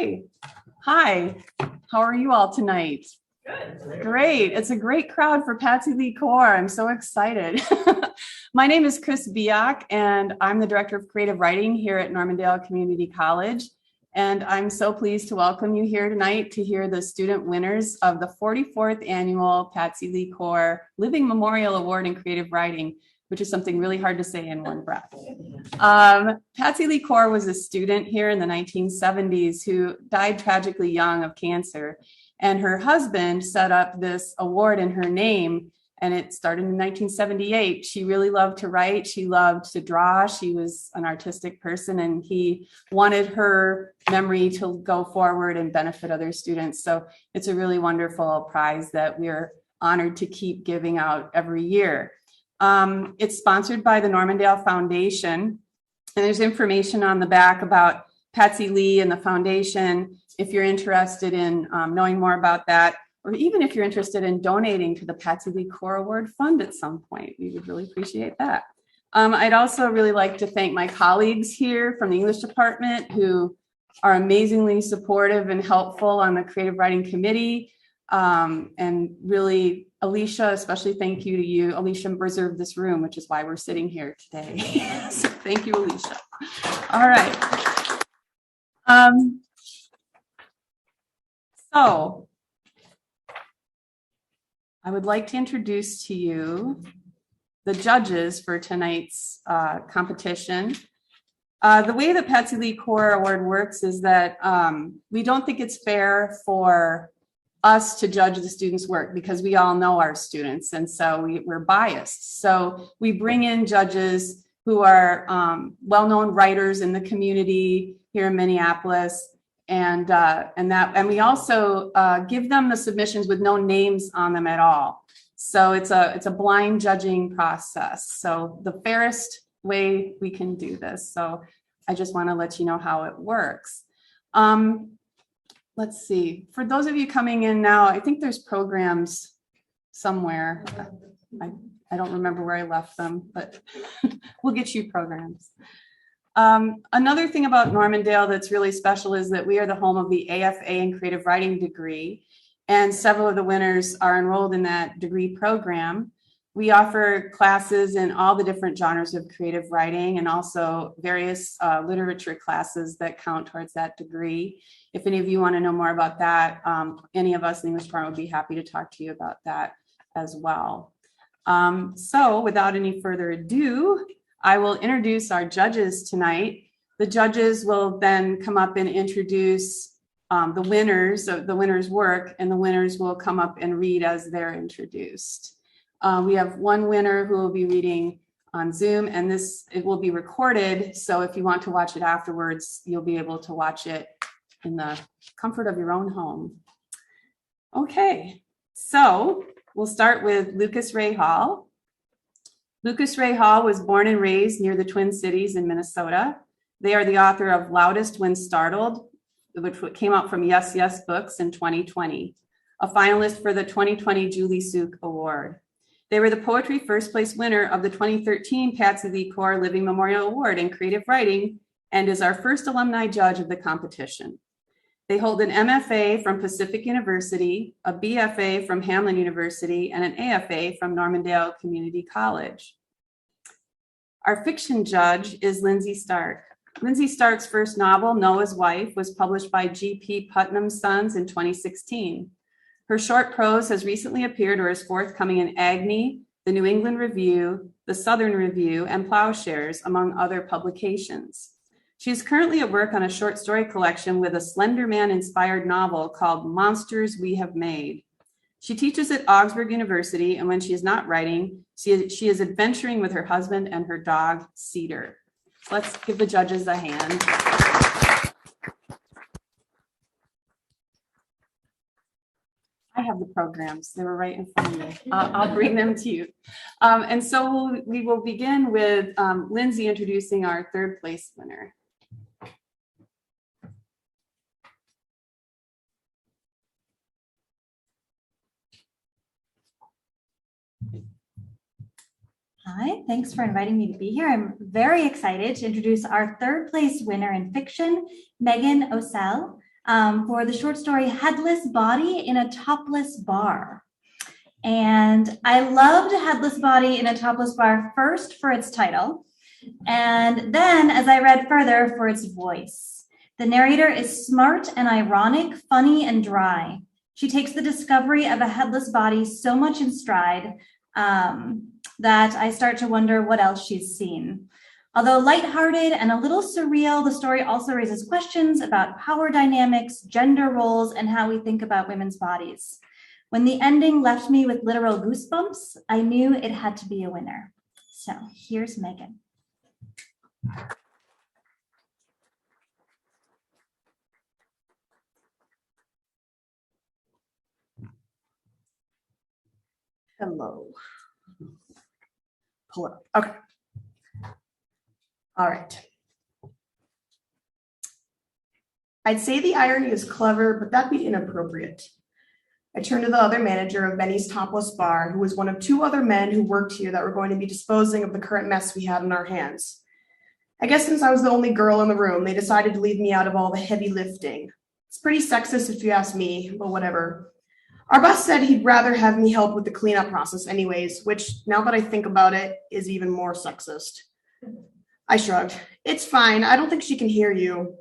Okay. Hi. How are you all tonight? Good. Great. It's a great crowd for Patsy Lea Corps. I'm so excited. My name is Kris Bigalk, and I'm the Director of Creative Writing here at Normandale Community College. And I'm so pleased to welcome you here tonight to hear the student winners of the 44th Annual Patsy Lea Corps Living Memorial Award in Creative Writing, which is something really hard to say in one breath. Patsy Lea Corps was a student here in the 1970s who died tragically young of cancer. And her husband set up this award in her name, and it started in 1978. She really loved to write. She loved to draw. She was an artistic person, and he wanted her memory to go forward and benefit other students. So it's a really wonderful prize that we're honored to keep giving out every year. It's sponsored by the Normandale Foundation, and there's information on the back about Patsy Lea and the foundation if you're interested in knowing more about that, or even if you're interested in donating to the Patsy Lea Corps Award Fund at some point. We would really appreciate that. I'd also really like to thank my colleagues here from the English department who are amazingly supportive and helpful on the creative writing committee. And really, Alicia, especially thank you to you. Alicia reserved this room, which is why we're sitting here today. So thank you, Alicia. All right. So I would like to introduce to you the judges for tonight's competition. The way the Patsy Lea Corps Award works is that we don't think it's fair for us to judge the students' work because we all know our students, and so we're biased. So we bring in judges who are well-known writers in the community here in Minneapolis, and we also give them the submissions with no names on them at all. So it's a blind judging process. So the fairest way we can do this. So I just want to let you know how it works. Let's see. For those of you coming in now, I think there's programs somewhere. I don't remember where I left them, but we'll get you programs. Another thing about Normandale that's really special is that we are the home of the AFA in Creative Writing degree, and several of the winners are enrolled in that degree program. We offer classes in all the different genres of creative writing and also various literature classes that count towards that degree. If any of you want to know more about that, any of us in the English department would be happy to talk to you about that as well. So without any further ado, I will introduce our judges tonight. The judges will then come up and introduce the winners of the winners' work, and the winners will come up and read as they're introduced. We have one winner who will be reading on Zoom, and it will be recorded. So if you want to watch it afterwards, you'll be able to watch it in the comfort of your own home. Okay, so we'll start with Lucas Ray Hall. Lucas Ray Hall was born and raised near the Twin Cities in Minnesota. They are the author of Loudest When Startled, which came out from Yes Yes Books in 2020, a finalist for the 2020 Julie Suk Award. They were the poetry first place winner of the 2013 Patsy Lea Corps Living Memorial Award in Creative Writing and is our first alumni judge of the competition. They hold an MFA from Pacific University, a BFA from Hamline University, and an AFA from Normandale Community College. Our fiction judge is Lindsay Starck. Lindsay Stark's first novel, Noah's Wife, was published by G.P. Putnam Sons in 2016. Her short prose has recently appeared or is forthcoming in Agni, the New England Review, the Southern Review, and Plowshares, among other publications. She is currently at work on a short story collection with a Slender Man-inspired novel called Monsters We Have Made. She teaches at Augsburg University, and when she is not writing, she is adventuring with her husband and her dog, Cedar. Let's give the judges a hand. I have the programs. They were right in front of me. I'll bring them to you. And so we will begin with Lindsay introducing our third place winner. Hi, thanks for inviting me to be here. I'm very excited to introduce our third place winner in fiction, Megan Ocel. for the short story Headless Body in a Topless Bar. And I loved Headless Body in a Topless Bar first for its title, and then as I read further for its voice. The narrator is smart and ironic, funny and dry. She takes the discovery of a headless body so much in stride that I start to wonder what else she's seen. Although lighthearted and a little surreal, the story also raises questions about power dynamics, gender roles, and how we think about women's bodies. When the ending left me with literal goosebumps, I knew it had to be a winner. So here's Megan. Hello. Pull it up. Okay. All right. I'd say the irony is clever, but that'd be inappropriate. I turned to the other manager of Benny's Topless Bar, who was one of two other men who worked here that were going to be disposing of the current mess we had in our hands. I guess since I was the only girl in the room, they decided to leave me out of all the heavy lifting. It's pretty sexist if you ask me, but whatever. Our boss said he'd rather have me help with the cleanup process anyways, which, now that I think about it, is even more sexist. I shrugged. It's fine. I don't think she can hear you.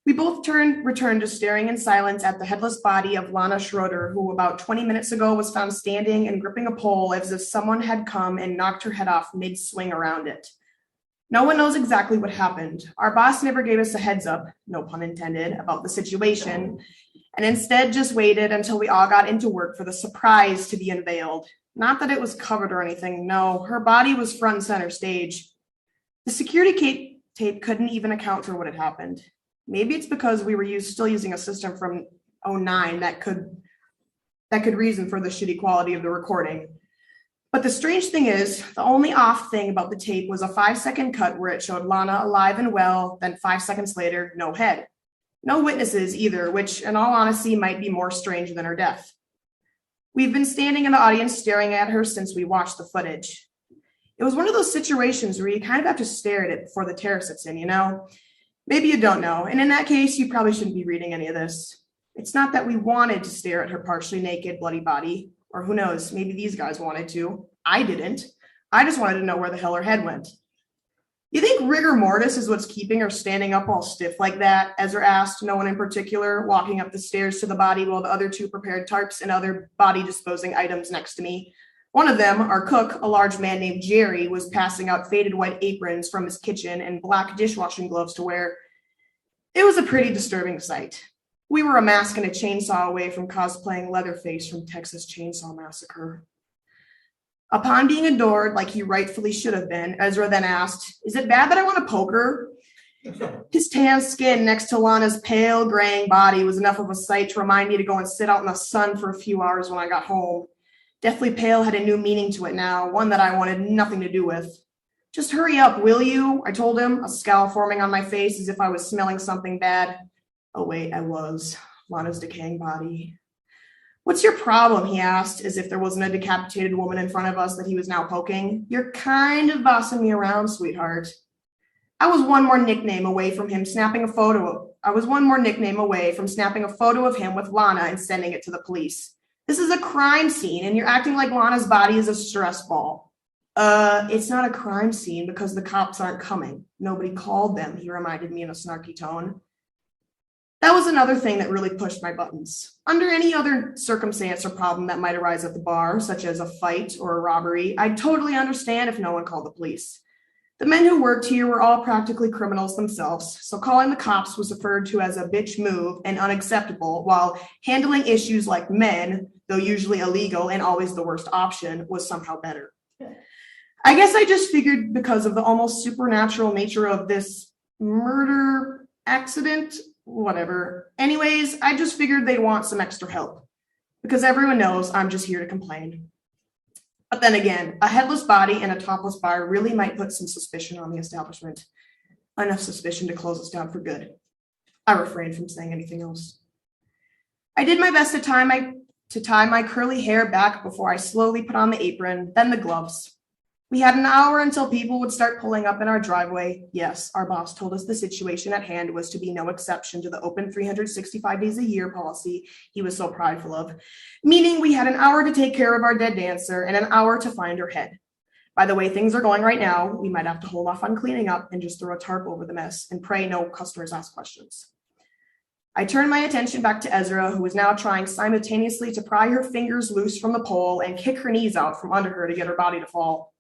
We both returned to staring in silence at the headless body of Lana Schroeder, who about 20 minutes ago was found standing and gripping a pole as if someone had come and knocked her head off mid-swing around it. No one knows exactly what happened. Our boss never gave us a heads up, no pun intended, about the situation, and instead just waited until we all got into work for the surprise to be unveiled. Not that it was covered or anything, no, her body was front and center stage. The security tape couldn't even account for what had happened. Maybe it's because we were still using a system from 2009 that could reason for the shitty quality of the recording. But the strange thing is, the only off thing about the tape was a 5-second cut where it showed Lana alive and well, then 5 seconds later, no head. No witnesses either, which in all honesty might be more strange than her death. We've been standing in the audience staring at her since we watched the footage. It was one of those situations where you kind of have to stare at it before the terror sets in, you know? Maybe you don't know, and in that case, you probably shouldn't be reading any of this. It's not that we wanted to stare at her partially naked, bloody body, or who knows, maybe these guys wanted to. I didn't. I just wanted to know where the hell her head went. You think rigor mortis is what's keeping her standing up all stiff like that? Ezra asked, no one in particular, walking up the stairs to the body while the other two prepared tarps and other body disposing items next to me. One of them, our cook, a large man named Jerry, was passing out faded white aprons from his kitchen and black dishwashing gloves to wear. It was a pretty disturbing sight. We were a mask and a chainsaw away from cosplaying Leatherface from Texas Chainsaw Massacre. Upon being adored like he rightfully should have been, Ezra then asked, "Is it bad that I want to poke her?" His tan skin next to Lana's pale, graying body was enough of a sight to remind me to go and sit out in the sun for a few hours when I got home. Deathly pale had a new meaning to it now, one that I wanted nothing to do with. "Just hurry up, will you?" I told him, a scowl forming on my face as if I was smelling something bad. Oh wait, I was. Lana's decaying body. "What's your problem?" he asked, as if there wasn't a decapitated woman in front of us that he was now poking. "You're kind of bossing me around, sweetheart." I was one more nickname away from snapping a photo of him with Lana and sending it to the police. "This is a crime scene, and you're acting like Lana's body is a stress ball." It's not a crime scene because the cops aren't coming. Nobody called them," he reminded me in a snarky tone. That was another thing that really pushed my buttons. Under any other circumstance or problem that might arise at the bar, such as a fight or a robbery, I'd totally understand if no one called the police. The men who worked here were all practically criminals themselves, so calling the cops was referred to as a bitch move and unacceptable, while handling issues like men, though usually illegal and always the worst option, was somehow better. I guess I just figured because of the almost supernatural nature of this murder accident, whatever. Anyways, I just figured they'd want some extra help, because everyone knows I'm just here to complain. But then again, a headless body and a topless bar really might put some suspicion on the establishment. Enough suspicion to close us down for good. I refrained from saying anything else. I did my best to tie my curly hair back before I slowly put on the apron, then the gloves. We had an hour until people would start pulling up in our driveway. Yes, our boss told us the situation at hand was to be no exception to the open 365 days a year policy he was so prideful of, meaning we had an hour to take care of our dead dancer and an hour to find her head. By the way things are going right now, we might have to hold off on cleaning up and just throw a tarp over the mess and pray no customers ask questions. I turned my attention back to Ezra, who was now trying simultaneously to pry her fingers loose from the pole and kick her knees out from under her to get her body to fall.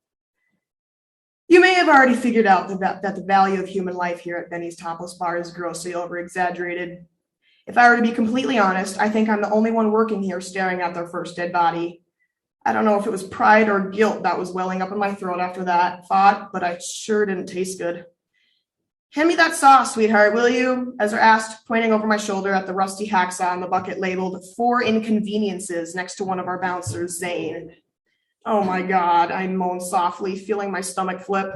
You may have already figured out that the value of human life here at Benny's Topless Bar is grossly over-exaggerated. If I were to be completely honest, I think I'm the only one working here staring at their first dead body. I don't know if it was pride or guilt that was welling up in my throat after that thought, but I sure didn't taste good. Hand me that sauce, sweetheart, will you? Ezra asked, pointing over my shoulder at the rusty hacksaw in the bucket labeled 4 inconveniences next to one of our bouncers, Zane. Oh my God, I moaned softly, feeling my stomach flip.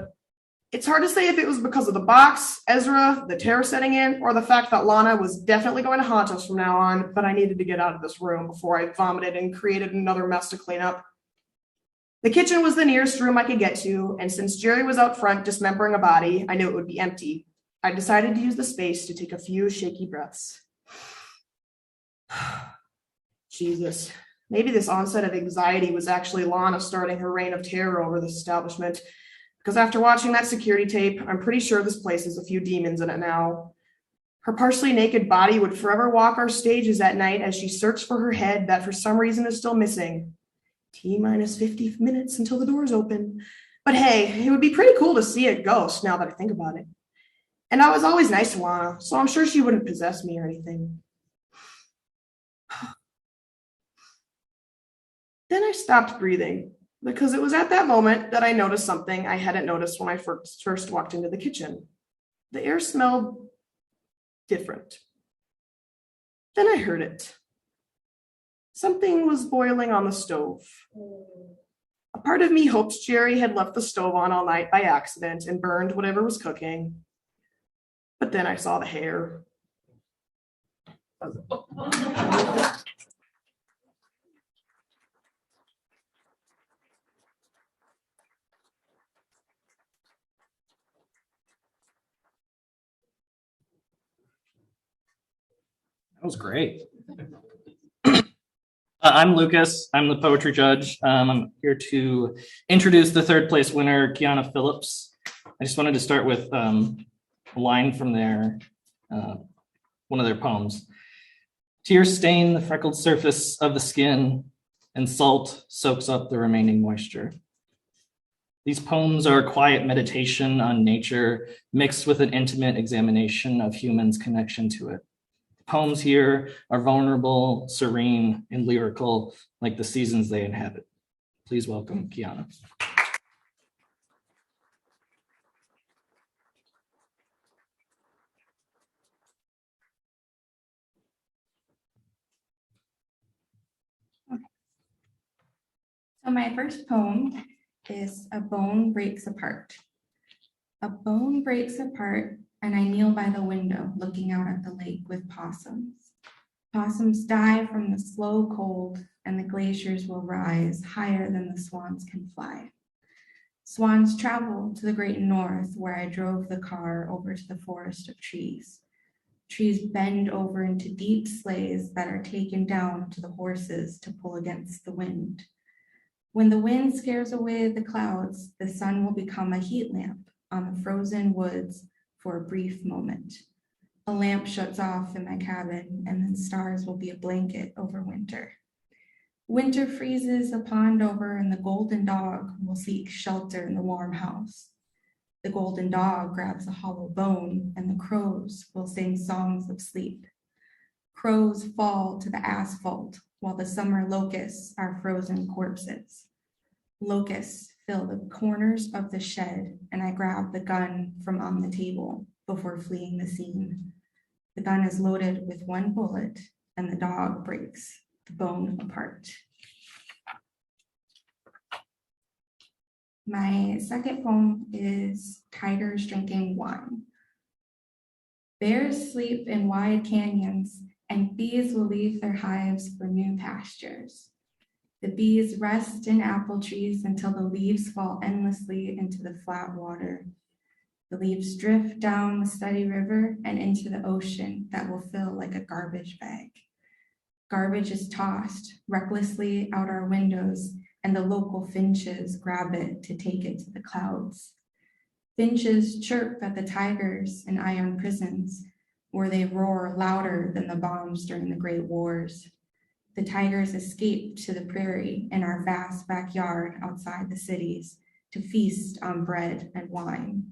It's hard to say if it was because of the box, Ezra, the terror setting in, or the fact that Lana was definitely going to haunt us from now on, but I needed to get out of this room before I vomited and created another mess to clean up. The kitchen was the nearest room I could get to, and since Jerry was out front dismembering a body, I knew it would be empty. I decided to use the space to take a few shaky breaths. Jesus. Maybe this onset of anxiety was actually Lana starting her reign of terror over this establishment, because after watching that security tape, I'm pretty sure this place has a few demons in it now. Her partially naked body would forever walk our stages at night as she searched for her head that for some reason is still missing. T-minus 50 minutes until the doors open. But hey, it would be pretty cool to see a ghost now that I think about it. And I was always nice to Lana, so I'm sure she wouldn't possess me or anything. Then I stopped breathing, because it was at that moment that I noticed something I hadn't noticed when I first walked into the kitchen. The air smelled different. Then I heard it. Something was boiling on the stove. A part of me hopes Jerry had left the stove on all night by accident and burned whatever was cooking. But then I saw the hair. That was great. I'm Lucas. I'm the poetry judge. I'm here to introduce the third place winner, Kiana Phillips. I just wanted to start with a line from one of their poems. Tears stain the freckled surface of the skin, and salt soaks up the remaining moisture. These poems are a quiet meditation on nature, mixed with an intimate examination of humans' connection to it. Poems here are vulnerable, serene, and lyrical, like the seasons they inhabit. Please welcome Kiana. So my first poem is A Bone Breaks Apart. A bone breaks apart, and I kneel by the window looking out at the lake with possums. Possums die from the slow cold, and the glaciers will rise higher than the swans can fly. Swans travel to the great north, where I drove the car over to the forest of trees. Trees bend over into deep sleighs that are taken down to the horses to pull against the wind. When the wind scares away the clouds, the sun will become a heat lamp on the frozen woods for a brief moment. A lamp shuts off in my cabin, and then stars will be a blanket over winter. Winter freezes a pond over, and the golden dog will seek shelter in the warm house. The golden dog grabs a hollow bone, and the crows will sing songs of sleep. Crows fall to the asphalt, while the summer locusts are frozen corpses. Locusts fill the corners of the shed, and I grab the gun from on the table before fleeing the scene. The gun is loaded with one bullet, and the dog breaks the bone apart. My second poem is Tigers Drinking Wine. Bears sleep in wide canyons, and bees will leave their hives for new pastures. The bees rest in apple trees until the leaves fall endlessly into the flat water. The leaves drift down the steady river and into the ocean that will fill like a garbage bag. Garbage is tossed recklessly out our windows, and the local finches grab it to take it to the clouds. Finches chirp at the tigers in iron prisons, where they roar louder than the bombs during the Great Wars. The tigers escape to the prairie in our vast backyard outside the cities to feast on bread and wine.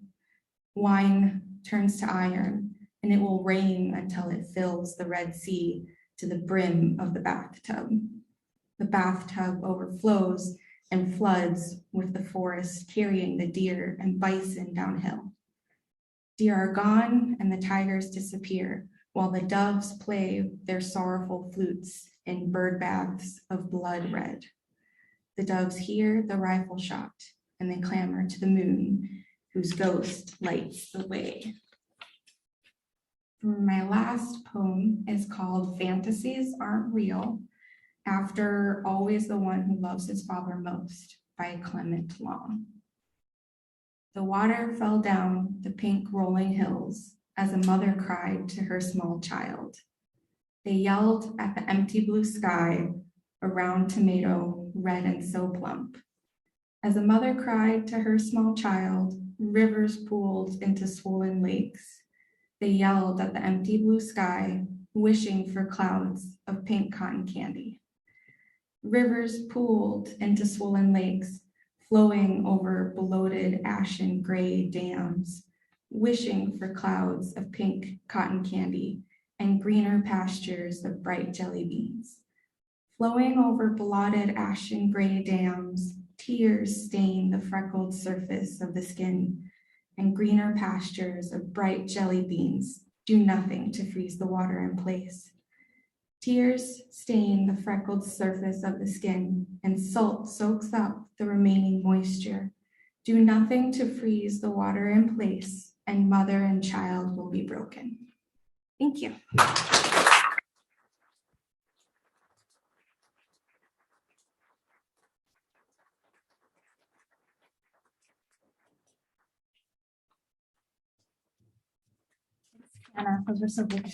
Wine turns to iron, and it will rain until it fills the Red Sea to the brim of the bathtub. The bathtub overflows and floods with the forest carrying the deer and bison downhill. Deer are gone and the tigers disappear, while the doves play their sorrowful flutes in bird baths of blood red. The doves hear the rifle shot and they clamor to the moon, whose ghost lights the way. My last poem is called Fantasies Aren't Real, after Always the One Who Loves His Father Most by Clement Long. The water fell down the pink rolling hills as a mother cried to her small child. They yelled at the empty blue sky, a round tomato, red and so plump. As a mother cried to her small child, rivers pooled into swollen lakes. They yelled at the empty blue sky, wishing for clouds of pink cotton candy. Rivers pooled into swollen lakes, flowing over bloated ashen gray dams, wishing for clouds of pink cotton candy and greener pastures of bright jelly beans. Flowing over blotted ashen gray dams, tears stain the freckled surface of the skin, and greener pastures of bright jelly beans do nothing to freeze the water in place. Tears stain the freckled surface of the skin, and salt soaks up the remaining moisture. Do nothing to freeze the water in place, and mother and child will be broken. Thank you. Kiana, those were so good.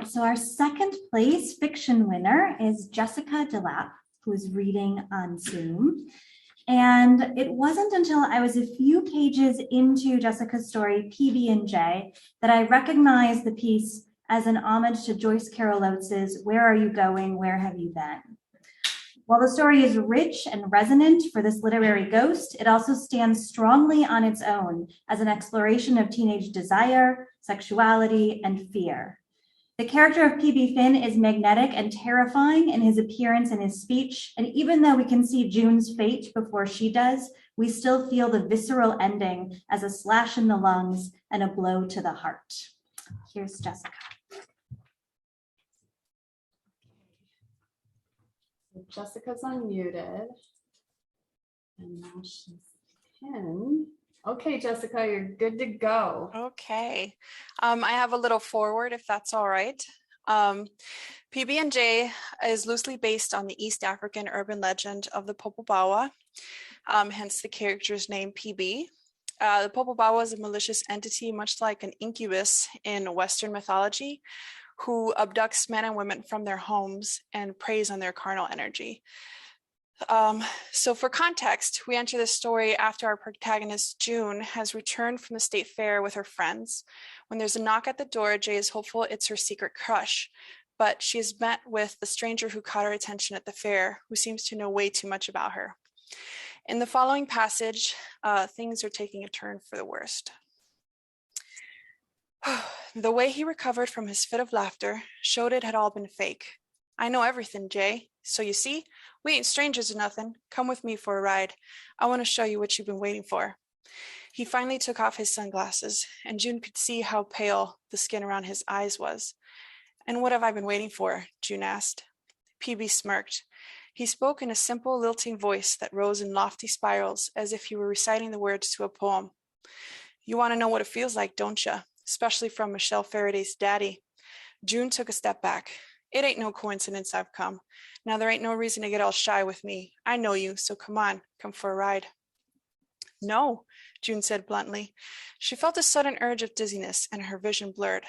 So our second place fiction winner is Jessica DeLapp, who is reading on Zoom. And it wasn't until I was a few pages into Jessica's story, PB&J, that I recognized the piece as an homage to Joyce Carol Oates's Where Are You Going? Where Have You Been? While the story is rich and resonant for this literary ghost, it also stands strongly on its own as an exploration of teenage desire, sexuality, and fear. The character of PB Finn is magnetic and terrifying in his appearance and his speech, and even though we can see June's fate before she does, we still feel the visceral ending as a slash in the lungs and a blow to the heart. Here's Jessica. Jessica's unmuted. And now she's pinned. Okay, Jessica, you're good to go. Okay. I have a little forward, if that's all right. PB&J is loosely based on the East African urban legend of the Popobawa, hence the character's name PB. The Popobawa is a malicious entity, much like an incubus in Western mythology, who abducts men and women from their homes and preys on their carnal energy. So for context, we enter this story after our protagonist, June, has returned from the state fair with her friends. When there's a knock at the door, Jay is hopeful it's her secret crush, but she is met with the stranger who caught her attention at the fair, who seems to know way too much about her. In the following passage, things are taking a turn for the worst. The way he recovered from his fit of laughter showed it had all been fake. I know everything, Jay. So you see, we ain't strangers or nothing. Come with me for a ride. I want to show you what you've been waiting for. He finally took off his sunglasses, and June could see how pale the skin around his eyes was. And what have I been waiting for? June asked. PB smirked. He spoke in a simple, lilting voice that rose in lofty spirals, as if he were reciting the words to a poem. You want to know what it feels like, don't you? Especially from Michelle Faraday's daddy. June took a step back. It ain't no coincidence I've come. Now there ain't no reason to get all shy with me. I know you, so come on, come for a ride. No, June said bluntly. She felt a sudden urge of dizziness and her vision blurred.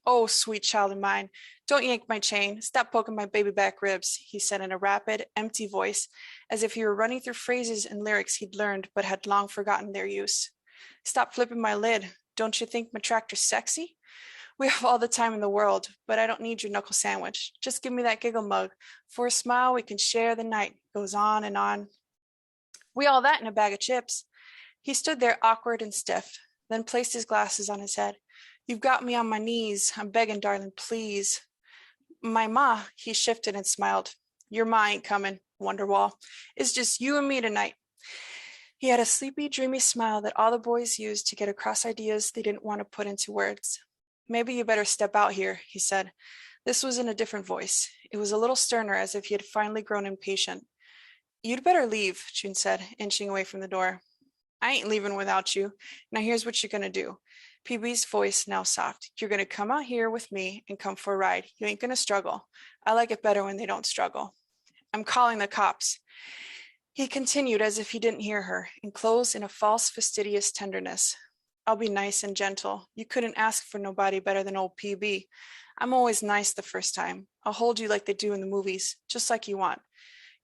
Oh, sweet child of mine, don't yank my chain. Stop poking my baby back ribs, he said in a rapid, empty voice, as if he were running through phrases and lyrics he'd learned but had long forgotten their use. Stop flipping my lid. Don't you think my tractor's sexy? We have all the time in the world, but I don't need your knuckle sandwich. Just give me that giggle mug. For a smile, we can share the night. Goes on and on. We all that in a bag of chips. He stood there awkward and stiff, then placed his glasses on his head. You've got me on my knees. I'm begging, darling, please. My ma, he shifted and smiled. Your ma ain't coming, Wonderwall. It's just you and me tonight. He had a sleepy, dreamy smile that all the boys used to get across ideas they didn't want to put into words. Maybe you better step out here, he said. This was in a different voice. It was a little sterner, as if he had finally grown impatient. You'd better leave, June said, inching away from the door. I ain't leaving without you. Now here's what you're going to do. PB's voice now soft. You're going to come out here with me and come for a ride. You ain't going to struggle. I like it better when they don't struggle. I'm calling the cops. He continued as if he didn't hear her, enclosed in a false fastidious tenderness. I'll be nice and gentle. You couldn't ask for nobody better than old PB. I'm always nice the first time. I'll hold you like they do in the movies, just like you want.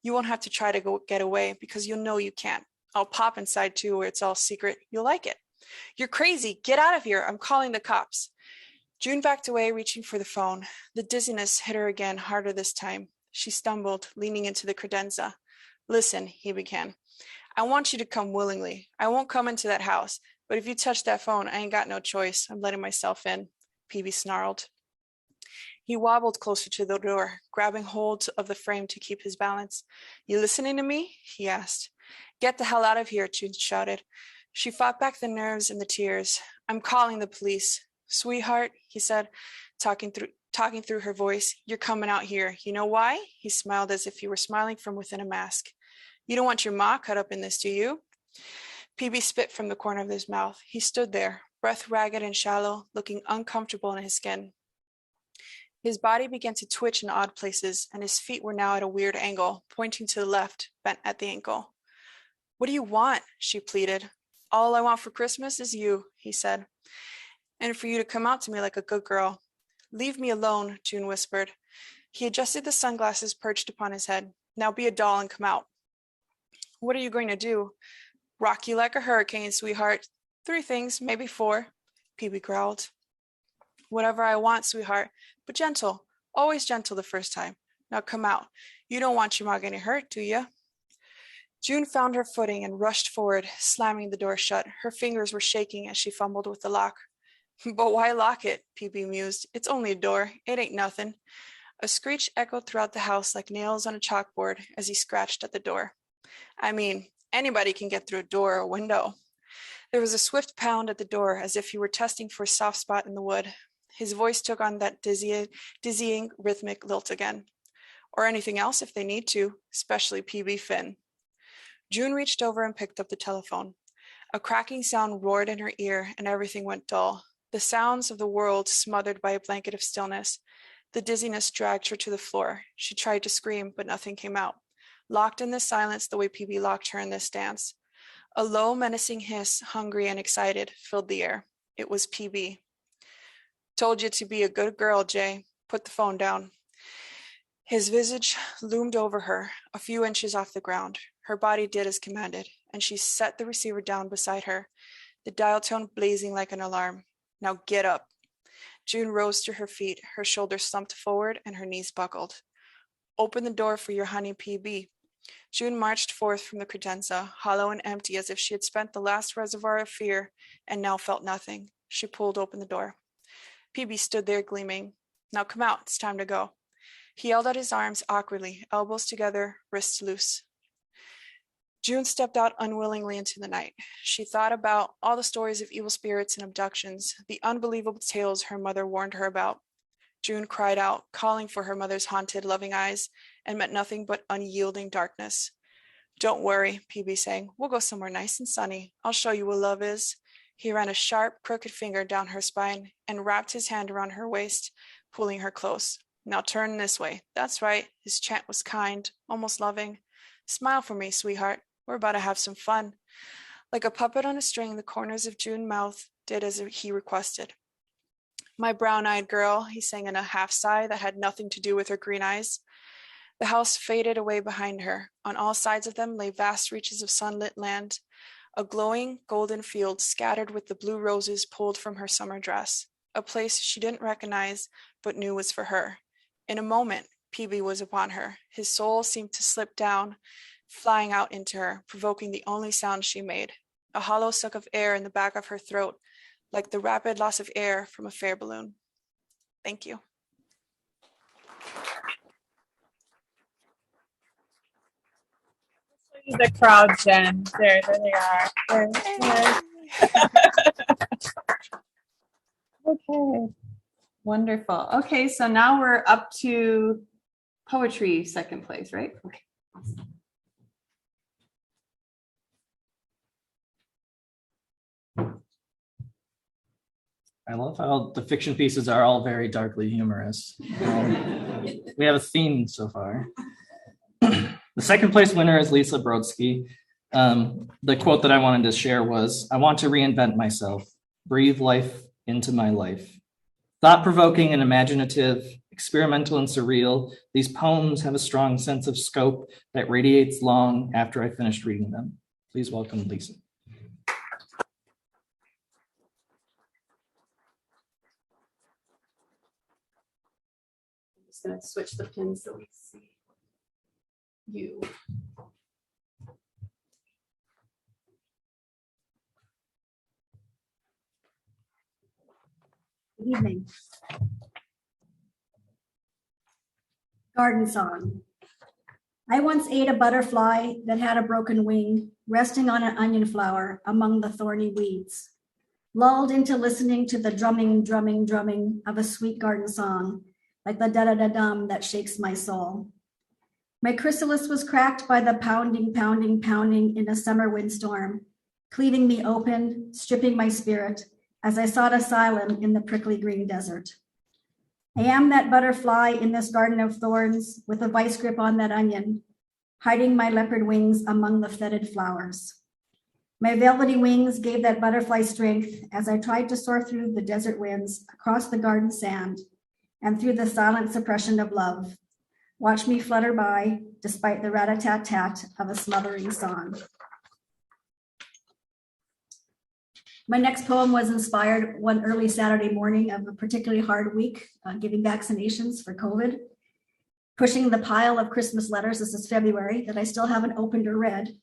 You won't have to try to go get away because you'll know you can't. I'll pop inside too where it's all secret. You'll like it. You're crazy. Get out of here. I'm calling the cops. June backed away, reaching for the phone. The dizziness hit her again, harder this time. She stumbled, leaning into the credenza. Listen, he began. I want you to come willingly. I won't come into that house, but if you touch that phone, I ain't got no choice. I'm letting myself in, Peavy snarled. He wobbled closer to the door, grabbing hold of the frame to keep his balance. You listening to me? He asked. Get the hell out of here, June shouted. She fought back the nerves and the tears. I'm calling the police. Sweetheart, he said, talking through her voice, you're coming out here. You know why? He smiled as if he were smiling from within a mask. You don't want your ma cut up in this, do you? PB spit from the corner of his mouth. He stood there, breath ragged and shallow, looking uncomfortable in his skin. His body began to twitch in odd places, and his feet were now at a weird angle, pointing to the left, bent at the ankle. What do you want? She pleaded. All I want for Christmas is you, he said, and for you to come out to me like a good girl. Leave me alone, June whispered. He adjusted the sunglasses perched upon his head. Now be a doll and come out. What are you going to do? Rock you like a hurricane, sweetheart. 3 things, maybe 4, PB growled. Whatever I want, sweetheart, but gentle. Always gentle the first time. Now come out. You don't want your ma getting hurt, do you? June found her footing and rushed forward, slamming the door shut. Her fingers were shaking as she fumbled with the lock. But why lock it? PB mused. It's only a door. It ain't nothing. A screech echoed throughout the house like nails on a chalkboard as he scratched at the door. I mean, anybody can get through a door or a window. There was a swift pound at the door as if he were testing for a soft spot in the wood. His voice took on that dizzying rhythmic lilt again. Or anything else if they need to, especially PB Finn. June reached over and picked up the telephone. A cracking sound roared in her ear and everything went dull. The sounds of the world smothered by a blanket of stillness. The dizziness dragged her to the floor. She tried to scream, but nothing came out. Locked in this silence the way PB locked her in this dance. A low, menacing hiss, hungry and excited, filled the air. It was PB. Told you to be a good girl, Jay. Put the phone down. His visage loomed over her, a few inches off the ground. Her body did as commanded, and she set the receiver down beside her, the dial tone blazing like an alarm. Now get up. June rose to her feet, her shoulders slumped forward and her knees buckled. Open the door for your honey, PB. June marched forth from the credenza, hollow and empty as if she had spent the last reservoir of fear and now felt nothing. She pulled open the door. PB stood there gleaming. Now come out, it's time to go. He held out his arms awkwardly, elbows together, wrists loose. June stepped out unwillingly into the night. She thought about all the stories of evil spirits and abductions, the unbelievable tales her mother warned her about. June cried out, calling for her mother's haunted, loving eyes, and met nothing but unyielding darkness. Don't worry, PB sang. We'll go somewhere nice and sunny. I'll show you what love is. He ran a sharp, crooked finger down her spine and wrapped his hand around her waist, pulling her close. Now turn this way. That's right. His chant was kind, almost loving. Smile for me, sweetheart. We're about to have some fun. Like a puppet on a string, the corners of June's mouth did as he requested. My brown-eyed girl, he sang in a half sigh that had nothing to do with her green eyes. The house faded away behind her. On all sides of them lay vast reaches of sunlit land, a glowing golden field scattered with the blue roses pulled from her summer dress, a place she didn't recognize but knew was for her. In a moment, PB was upon her. His soul seemed to slip down, flying out into her, provoking the only sound she made, a hollow suck of air in the back of her throat, like the rapid loss of air from a fair balloon. Thank you. The crowd, Jen. There they are. There. Okay, wonderful. Okay, so now we're up to poetry, second place, right? Okay. Awesome. I love how the fiction pieces are all very darkly humorous. We have a theme so far. The second place winner is Lisa Brodsky. The quote that I wanted to share was, "I want to reinvent myself, breathe life into my life." Thought-provoking and imaginative, experimental and surreal, these poems have a strong sense of scope that radiates long after I finished reading them. Please welcome Lisa. I'm just going to switch the pins so we see you. Good evening. Garden song. I once ate a butterfly that had a broken wing, resting on an onion flower among the thorny weeds, lulled into listening to the drumming, drumming, drumming of a sweet garden song, like the da-da-da-dum that shakes my soul. My chrysalis was cracked by the pounding, pounding, pounding in a summer windstorm, cleaving me open, stripping my spirit, as I sought asylum in the prickly green desert. I am that butterfly in this garden of thorns with a vice grip on that onion, hiding my leopard wings among the fetid flowers. My velvety wings gave that butterfly strength as I tried to soar through the desert winds, across the garden sand, and through the silent suppression of love. Watch me flutter by, despite the rat-a-tat-tat of a smothering song. My next poem was inspired one early Saturday morning of a particularly hard week, giving vaccinations for COVID, pushing the pile of Christmas letters, this is February, that I still haven't opened or read.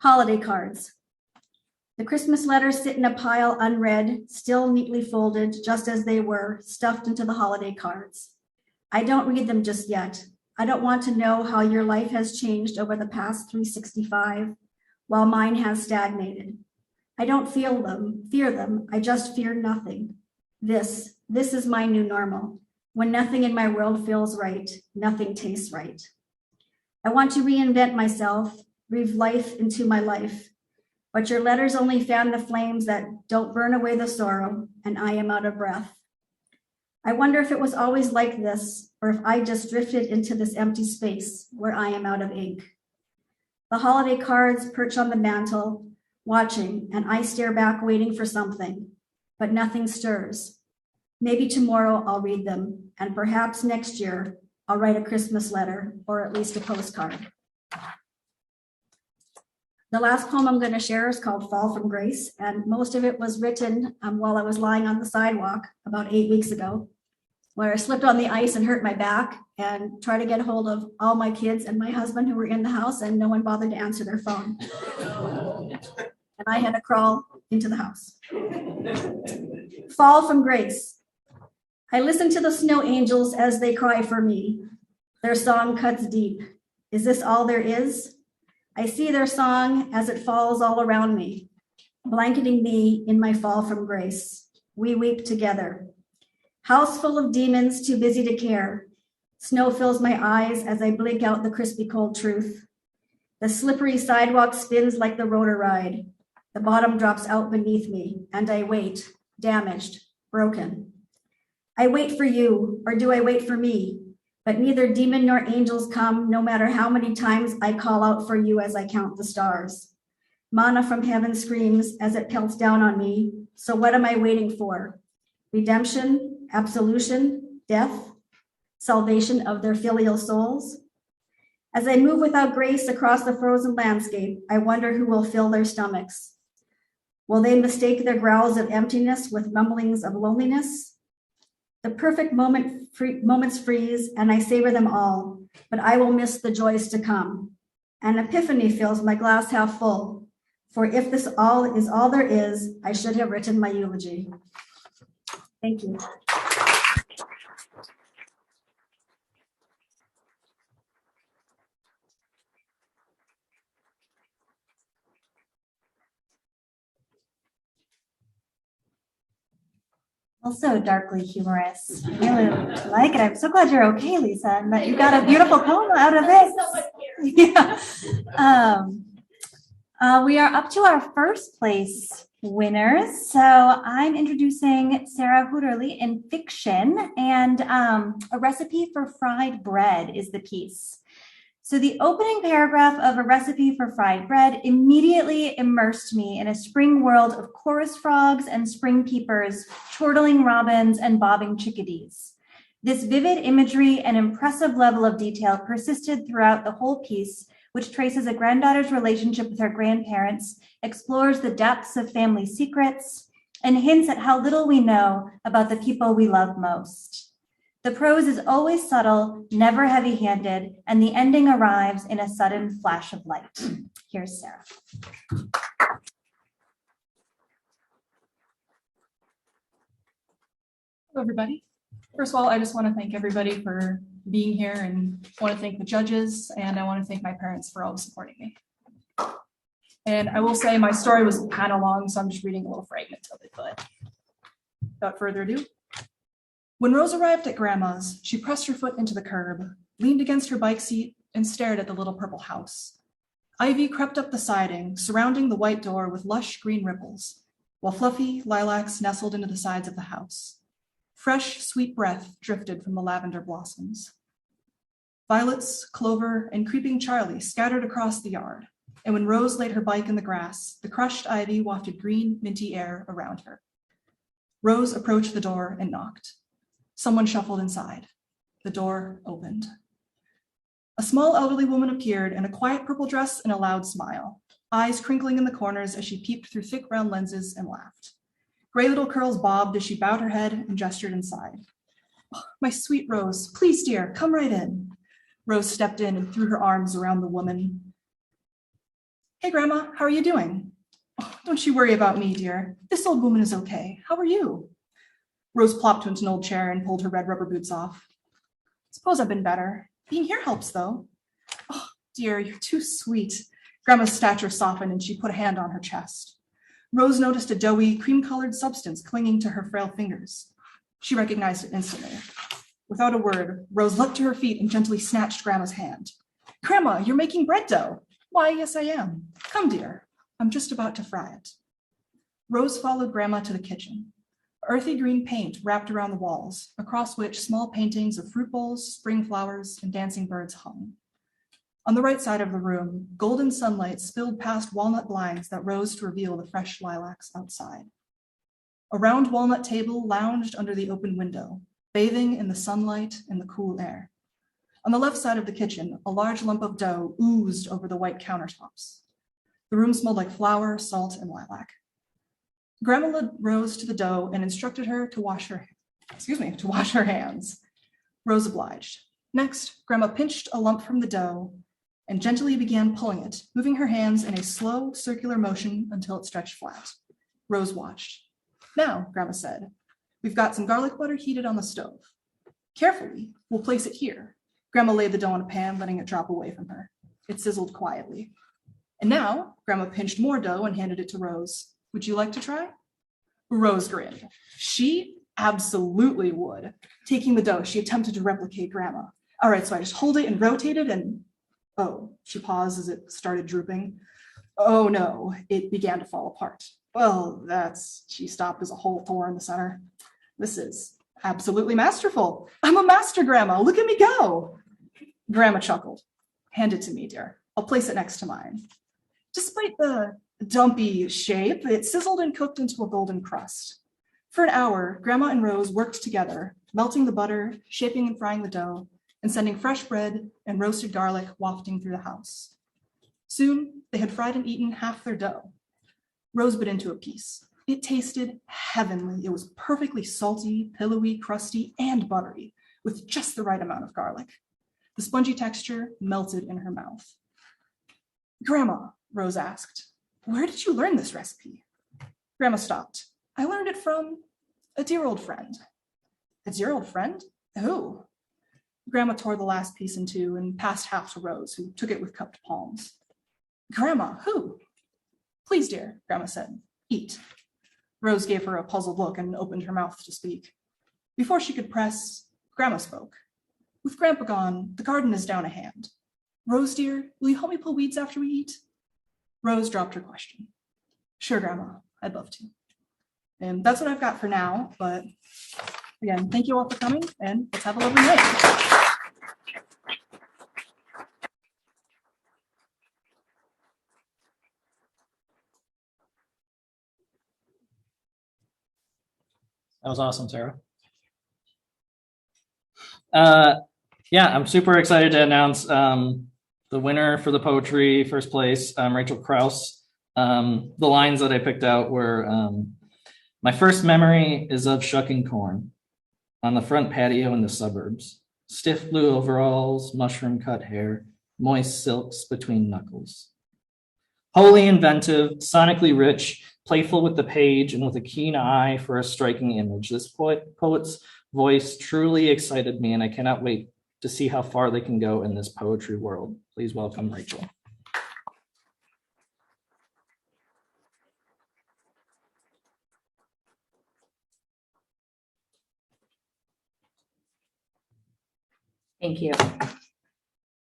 Holiday cards. The Christmas letters sit in a pile unread, still neatly folded, just as they were, stuffed into the holiday cards. I don't read them just yet. I don't want to know how your life has changed over the past 365, while mine has stagnated. I don't fear them, I just fear nothing. This is my new normal, when nothing in my world feels right, nothing tastes right. I want to reinvent myself, breathe life into my life, but your letters only fan the flames that don't burn away the sorrow, and I am out of breath. I wonder if it was always like this, or if I just drifted into this empty space where I am out of ink. The holiday cards perch on the mantle, watching, and I stare back waiting for something, but nothing stirs. Maybe tomorrow I'll read them, and perhaps next year I'll write a Christmas letter, or at least a postcard. The last poem I'm going to share is called Fall from Grace, and most of it was written while I was lying on the sidewalk about 8 weeks ago, where I slipped on the ice and hurt my back and tried to get hold of all my kids and my husband who were in the house, and no one bothered to answer their phone. And I had to crawl into the house. Fall from Grace. I listen to the snow angels as they cry for me. Their song cuts deep. Is this all there is? I see their song as it falls all around me, blanketing me in my fall from grace. We weep together. House full of demons too busy to care. Snow fills my eyes as I blink out the crispy cold truth. The slippery sidewalk spins like the rotor ride. The bottom drops out beneath me, and I wait, damaged, broken. I wait for you, or do I wait for me? But neither demon nor angels come, no matter how many times I call out for you as I count the stars. Manna from heaven screams as it pelts down on me. So what am I waiting for? Redemption, absolution, death, salvation of their filial souls? As I move without grace across the frozen landscape, I wonder who will fill their stomachs. Will they mistake their growls of emptiness with mumblings of loneliness? The perfect moments freeze, and I savor them all, but I will miss the joys to come. An epiphany fills my glass half full, for if this all is all there is, I should have written my eulogy. Thank you. Also darkly humorous. I really like it. I'm so glad you're okay, Lisa, and that you got a beautiful poem out of this. Yeah. We are up to our first place winners. So I'm introducing Sarah Huderle in fiction, and A Recipe for Fried Bread is the piece. So the opening paragraph of A Recipe for Fried Bread immediately immersed me in a spring world of chorus frogs and spring peepers, chortling robins, and bobbing chickadees. This vivid imagery and impressive level of detail persisted throughout the whole piece, which traces a granddaughter's relationship with her grandparents, explores the depths of family secrets, and hints at how little we know about the people we love most. The prose is always subtle, never heavy-handed, and the ending arrives in a sudden flash of light. Here's Sarah. Hello, everybody. First of all, I just want to thank everybody for being here, and I want to thank the judges, and I want to thank my parents for always supporting me. And I will say my story was kind of long, so I'm just reading a little fragment of it, but without further ado. When Rose arrived at Grandma's, she pressed her foot into the curb, leaned against her bike seat, and stared at the little purple house. Ivy crept up the siding, surrounding the white door with lush green ripples, while fluffy lilacs nestled into the sides of the house. Fresh, sweet breath drifted from the lavender blossoms. Violets, clover, and creeping Charlie scattered across the yard, and when Rose laid her bike in the grass, the crushed ivy wafted green, minty air around her. Rose approached the door and knocked. Someone shuffled inside. The door opened. A small elderly woman appeared in a quiet purple dress and a loud smile, eyes crinkling in the corners as she peeped through thick round lenses and laughed. Gray little curls bobbed as she bowed her head and gestured inside. Oh, my sweet Rose, please, dear, come right in. Rose stepped in and threw her arms around the woman. Hey, Grandma, how are you doing? Oh, don't you worry about me, dear. This old woman is okay. How are you? Rose plopped into an old chair and pulled her red rubber boots off. Suppose I've been better. Being here helps, though. Oh, dear, you're too sweet. Grandma's stature softened and she put a hand on her chest. Rose noticed a doughy, cream-colored substance clinging to her frail fingers. She recognized it instantly. Without a word, Rose leapt to her feet and gently snatched Grandma's hand. Grandma, you're making bread dough. Why, yes, I am. Come, dear. I'm just about to fry it. Rose followed Grandma to the kitchen. Earthy green paint wrapped around the walls, across which small paintings of fruit bowls, spring flowers, and dancing birds hung. On the right side of the room, golden sunlight spilled past walnut blinds that rose to reveal the fresh lilacs outside. A round walnut table lounged under the open window, bathing in the sunlight and the cool air. On the left side of the kitchen, a large lump of dough oozed over the white countertops. The room smelled like flour, salt, and lilac. Grandma led Rose to the dough and instructed her to wash her hands. Rose obliged. Next, Grandma pinched a lump from the dough and gently began pulling it, moving her hands in a slow, circular motion until it stretched flat. Rose watched. Now, Grandma said, we've got some garlic butter heated on the stove. Carefully, we'll place it here. Grandma laid the dough in a pan, letting it drop away from her. It sizzled quietly. And now, Grandma pinched more dough and handed it to Rose. Would you like to try? Rose grinned. She absolutely would. Taking the dough, she attempted to replicate Grandma. All right, so I just hold it and rotate it and, oh, she paused as it started drooping. Oh no, it began to fall apart. Well, she stopped as a hole tore in the center. This is Absolutely masterful. I'm a master, Grandma. Look at me go. Grandma chuckled. Hand it to me, dear. I'll place it next to mine. Despite the dumpy shape, it sizzled and cooked into a golden crust. For an hour, Grandma and Rose worked together, melting the butter, shaping and frying the dough, and sending fresh bread and roasted garlic wafting through the house. Soon, they had fried and eaten half their dough. Rose bit into a piece. It tasted heavenly. It was perfectly salty, pillowy, crusty, and buttery, with just the right amount of garlic. The spongy texture melted in her mouth. Grandma, Rose asked, where did you learn this recipe? Grandma stopped. I learned it from a dear old friend. A dear old friend? Who? Grandma tore the last piece in two and passed half to Rose, who took it with cupped palms. Grandma, who? Please, dear, Grandma said. Eat. Rose gave her a puzzled look and opened her mouth to speak. Before she could press, Grandma spoke. With Grandpa gone, the garden is down a hand. Rose, dear, will you help me pull weeds after we eat? Rose dropped her question. Sure, Grandma, I'd love to. And that's what I've got for now, but again, thank you all for coming, and let's have a lovely night. That was awesome, Sarah. Yeah, I'm super excited to announce the winner for the poetry, first place, Rachel Kraus. The lines that I picked out were, my first memory is of shucking corn on the front patio in the suburbs. Stiff blue overalls, mushroom cut hair, moist silks between knuckles. Wholly inventive, sonically rich, playful with the page and with a keen eye for a striking image. This poet's voice truly excited me, and I cannot wait to see how far they can go in this poetry world. Please welcome Rachel. Thank you.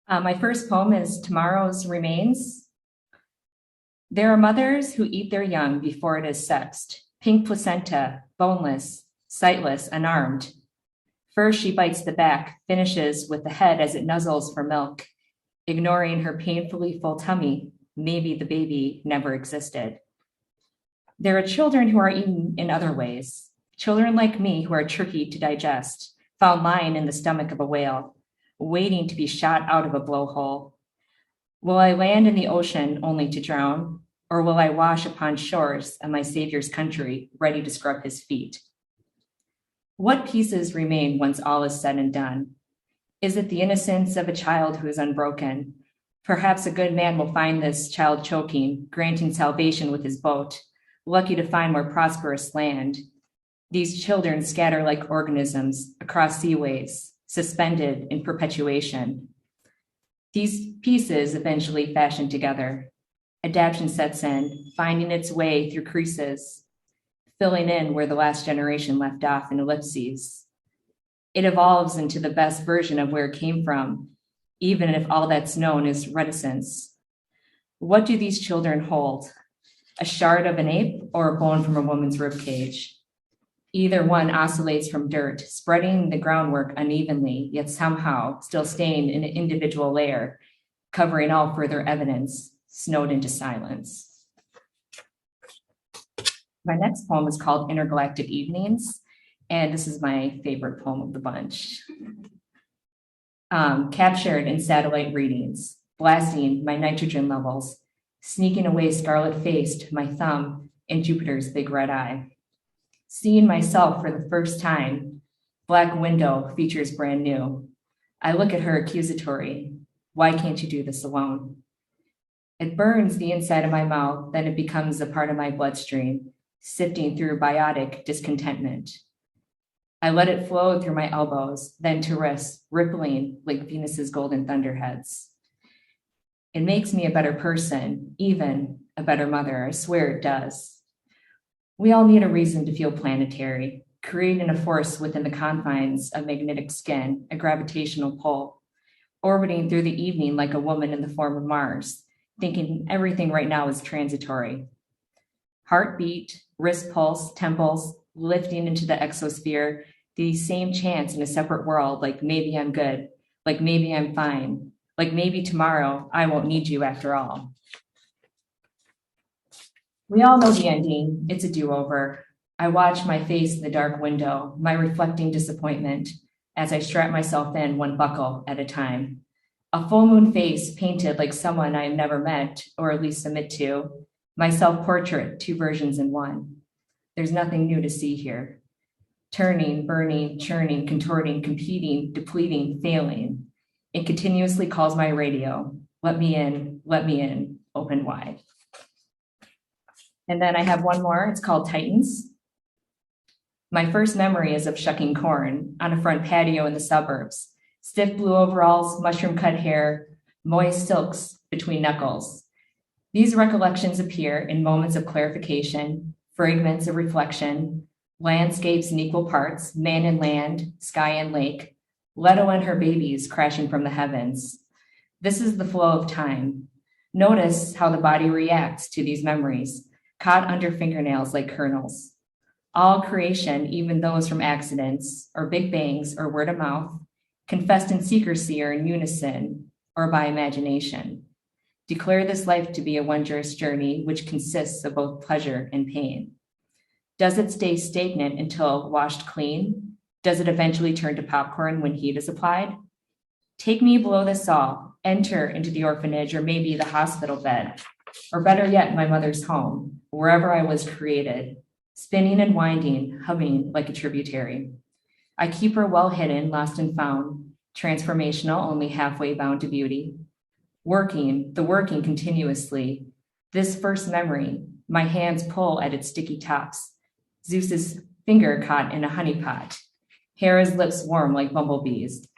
My first poem is Tomorrow's Remains. There are mothers who eat their young before it is sexed, pink placenta, boneless, sightless, unarmed. First, she bites the back, finishes with the head as it nuzzles for milk, ignoring her painfully full tummy. Maybe the baby never existed. There are children who are eaten in other ways, children like me who are tricky to digest, found lying in the stomach of a whale, waiting to be shot out of a blowhole. Will I land in the ocean only to drown, or will I wash upon shores of my Savior's country, ready to scrub his feet? What pieces remain once all is said and done? Is it the innocence of a child who is unbroken? Perhaps a good man will find this child choking, granting salvation with his boat, lucky to find more prosperous land. These children scatter like organisms across seaways, suspended in perpetuation. These pieces eventually fashion together. Adaptation sets in, finding its way through creases, filling in where the last generation left off in ellipses. It evolves into the best version of where it came from, even if all that's known is reticence. What do these children hold? A shard of an ape or a bone from a woman's ribcage? Either one oscillates from dirt, spreading the groundwork unevenly, yet somehow still staying in an individual layer, covering all further evidence, snowed into silence. My next poem is called Intergalactic Evenings, and this is my favorite poem of the bunch. Captured in satellite readings, blasting my nitrogen levels, sneaking away scarlet-faced, my thumb in Jupiter's big red eye. Seeing myself for the first time, black window features brand new. I look at her accusatory. Why can't you do this alone? It burns the inside of my mouth, then it becomes a part of my bloodstream, sifting through biotic discontentment. I let it flow through my elbows, then to wrists, rippling like Venus's golden thunderheads. It makes me a better person, even a better mother. I swear it does. We all need a reason to feel planetary, creating a force within the confines of magnetic skin, a gravitational pull, orbiting through the evening like a woman in the form of Mars, thinking everything right now is transitory. Heartbeat, wrist pulse, temples, lifting into the exosphere, the same chance in a separate world, like maybe I'm good, like maybe I'm fine, like maybe tomorrow I won't need you after all. We all know the ending. It's a do-over. I watch my face in the dark window, my reflecting disappointment as I strap myself in one buckle at a time. A full moon face painted like someone I have never met, or at least submit to. My self-portrait, 2 versions in one. There's nothing new to see here. Turning, burning, churning, contorting, competing, depleting, failing. It continuously calls my radio. Let me in, open wide. And then I have one more, it's called Titans. My first memory is of shucking corn on a front patio in the suburbs. Stiff blue overalls, mushroom cut hair, moist silks between knuckles. These recollections appear in moments of clarification, fragments of reflection, landscapes in equal parts, man and land, sky and lake, Leto and her babies crashing from the heavens. This is the flow of time. Notice how the body reacts to these memories, caught under fingernails like kernels. All creation, even those from accidents or big bangs or word of mouth, confessed in secrecy or in unison or by imagination. Declare this life to be a wondrous journey which consists of both pleasure and pain. Does it stay stagnant until washed clean? Does it eventually turn to popcorn when heat is applied? Take me below the saw, enter into the orphanage or maybe the hospital bed, or better yet, my mother's home, wherever I was created, spinning and winding, humming like a tributary. I keep her well hidden, lost and found, transformational, only halfway bound to beauty. Working continuously. This first memory, my hands pull at its sticky tops. Zeus's finger caught in a honeypot. Hera's lips warm like bumblebees.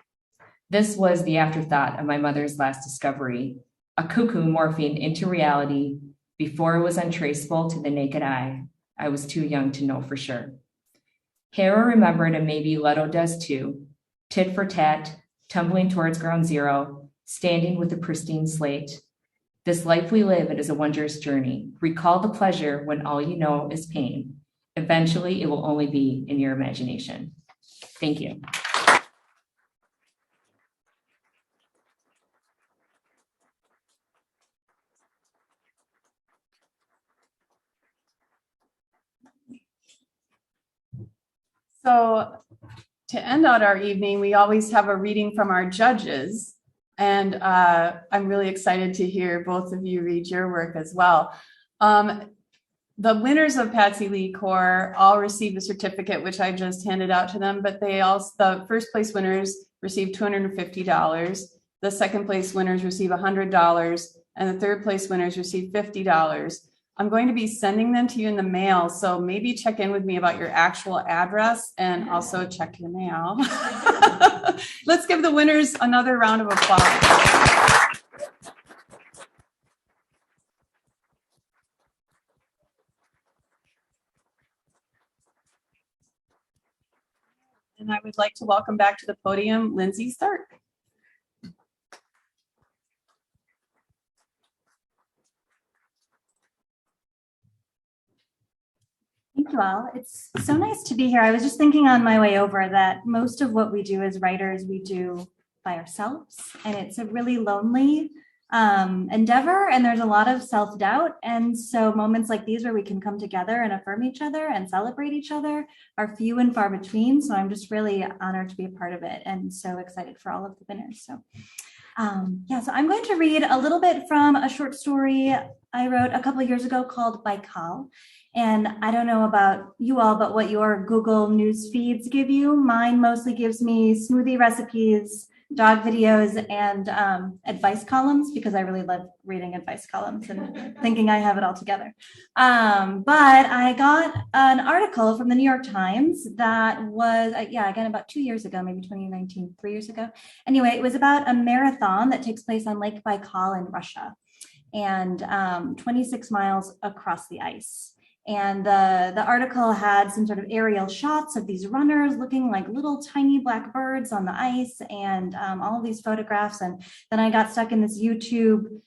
This was the afterthought of my mother's last discovery, a cuckoo morphing into reality before it was untraceable to the naked eye. I was too young to know for sure. Hera remembered, and maybe Leto does too, tit for tat, tumbling towards ground zero, standing with a pristine slate. This life we live, it is a wondrous journey. Recall the pleasure when all you know is pain. Eventually, it will only be in your imagination. Thank you. So to end out our evening, we always have a reading from our judges. And I'm really excited to hear both of you read your work as well. The winners of Patsy Lea Corps all received a certificate, which I just handed out to them, but they also, the first place winners received $250. The second place winners receive $100, and the third place winners receive $50. I'm going to be sending them to you in the mail, so maybe check in with me about your actual address and also check your mail. Let's give the winners another round of applause. And I would like to welcome back to the podium Lindsay Stark. Thank you all. It's so nice to be here. I was just thinking on my way over that most of what we do as writers, we do by ourselves, and it's a really lonely endeavor, and there's a lot of self-doubt. And so moments like these where we can come together and affirm each other and celebrate each other are few and far between. So I'm just really honored to be a part of it and so excited for all of the winners. So so I'm going to read a little bit from a short story I wrote a couple of years ago called Bigalk. And I don't know about you all, but what your Google News feeds give you. Mine mostly gives me smoothie recipes, dog videos, and advice columns, because I really love reading advice columns and thinking I have it all together. But I got an article from the New York Times that was, again, about 2 years ago, maybe 2019, 3 years ago. Anyway, it was about a marathon that takes place on Lake Baikal in Russia, and 26 miles across the ice. And the article had some sort of aerial shots of these runners looking like little tiny black birds on the ice, and all of these photographs. And then I got stuck in this YouTube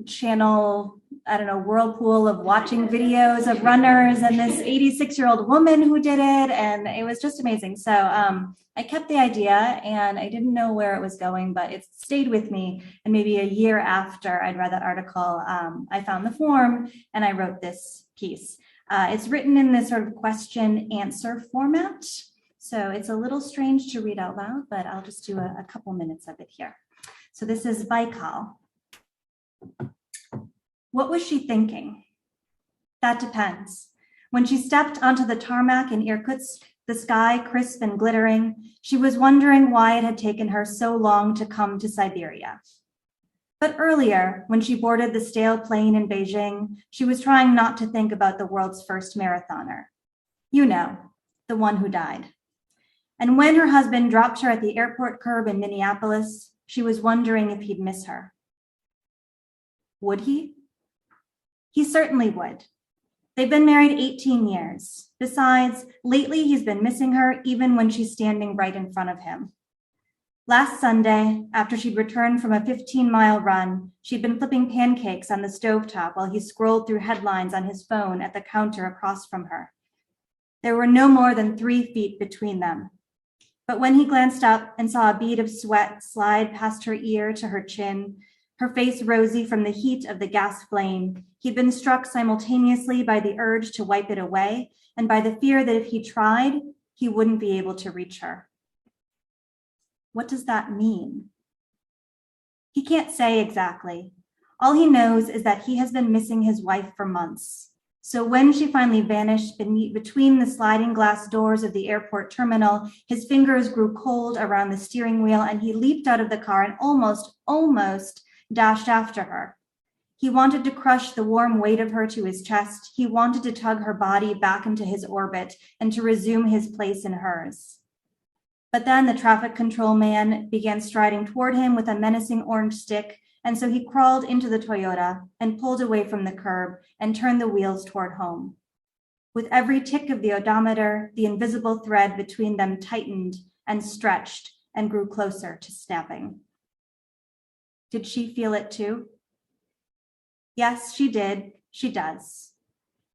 channel whirlpool of watching videos of runners and this 86-year-old woman who did it. And it was just amazing. So I kept the idea and I didn't know where it was going, but it stayed with me. And maybe a year after I'd read that article, I found the form and I wrote this piece. It's written in this sort of question-answer format. So it's a little strange to read out loud, but I'll just do a couple minutes of it here. So this is Bigalk. What was she thinking? That depends. When she stepped onto the tarmac in Irkutsk, the sky crisp and glittering, she was wondering why it had taken her so long to come to Siberia. But earlier, when she boarded the stale plane in Beijing, she was trying not to think about the world's first marathoner. You know, the one who died. And when her husband dropped her at the airport curb in Minneapolis, she was wondering if he'd miss her. Would he? He certainly would. They've been married 18 years. Besides, lately he's been missing her even when she's standing right in front of him. Last Sunday, after she'd returned from a 15-mile run, she'd been flipping pancakes on the stovetop while he scrolled through headlines on his phone at the counter across from her. There were no more than 3 feet between them. But when he glanced up and saw a bead of sweat slide past her ear to her chin, her face rosy from the heat of the gas flame, he'd been struck simultaneously by the urge to wipe it away and by the fear that if he tried, he wouldn't be able to reach her. What does that mean? He can't say exactly. All he knows is that he has been missing his wife for months. So when she finally vanished between the sliding glass doors of the airport terminal, his fingers grew cold around the steering wheel and he leaped out of the car and almost dashed after her. He wanted to crush the warm weight of her to his chest. He wanted to tug her body back into his orbit and to resume his place in hers. But then the traffic control man began striding toward him with a menacing orange stick, and so he crawled into the Toyota and pulled away from the curb and turned the wheels toward home. With every tick of the odometer, the invisible thread between them tightened and stretched and grew closer to snapping. Did she feel it too? Yes, she did. She does.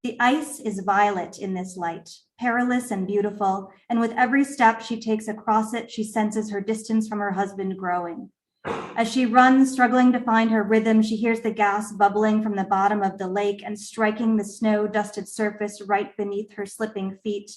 The ice is violet in this light, perilous and beautiful, and with every step she takes across it, she senses her distance from her husband growing. As she runs, struggling to find her rhythm, she hears the gas bubbling from the bottom of the lake and striking the snow-dusted surface right beneath her slipping feet.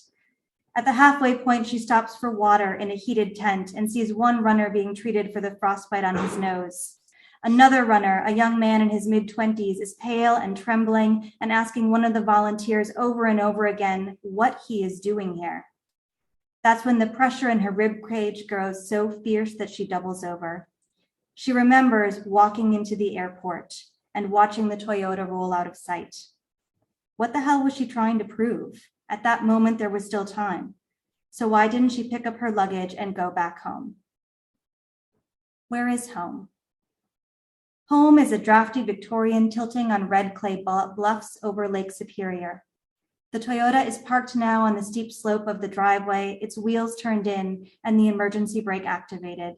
At the halfway point, she stops for water in a heated tent and sees one runner being treated for the frostbite on his nose. Another runner, a young man in his mid-20s, is pale and trembling and asking one of the volunteers over and over again what he is doing here. That's when the pressure in her rib cage grows so fierce that she doubles over. She remembers walking into the airport and watching the Toyota roll out of sight. What the hell was she trying to prove? At that moment, there was still time. So why didn't she pick up her luggage and go back home? Where is home? Home is a drafty Victorian tilting on red clay bluffs over Lake Superior. The Toyota is parked now on the steep slope of the driveway, its wheels turned in and the emergency brake activated.